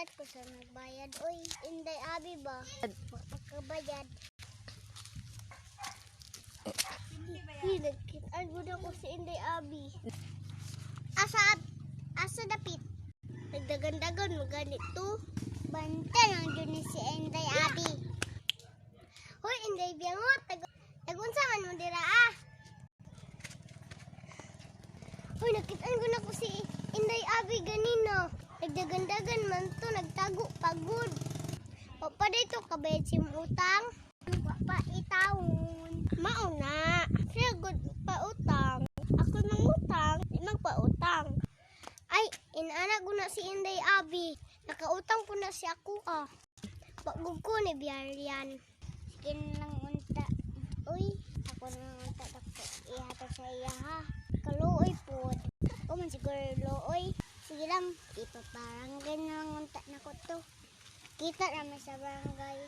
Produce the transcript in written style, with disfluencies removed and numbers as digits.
Nagulat ko sa nagbayad. Uy, Inday Abi ba? Magkabayad. Nagkitaan ko na ko si Inday Abi. Asa dapit? Nagdagan-dagan mo ganito. Banta lang dun ni si Inday Abi. Hoy, Inday Biangot. Tagunsa man mo dira ah. Hoy, nakitaan ko na ko si Inday Abi ganino. Nagdagan-dagan man to, nagtago pagod. Pa dito kabayad si utang. Pa itawon. Mauna. Siya good pa utang. Ako nang utang, di magpautang. Ay, inaanak ko na si Inday Abi. Nakautang po na si ako ah. Pagod ko ni Biarian. Sige lang unta. Uy, ako nang unta. Ihatag sa iya ha. Kaluoy po. O man siguro looy. Sige lang, ipaparangay na lang unta na ko to. Kita naman sa barangay.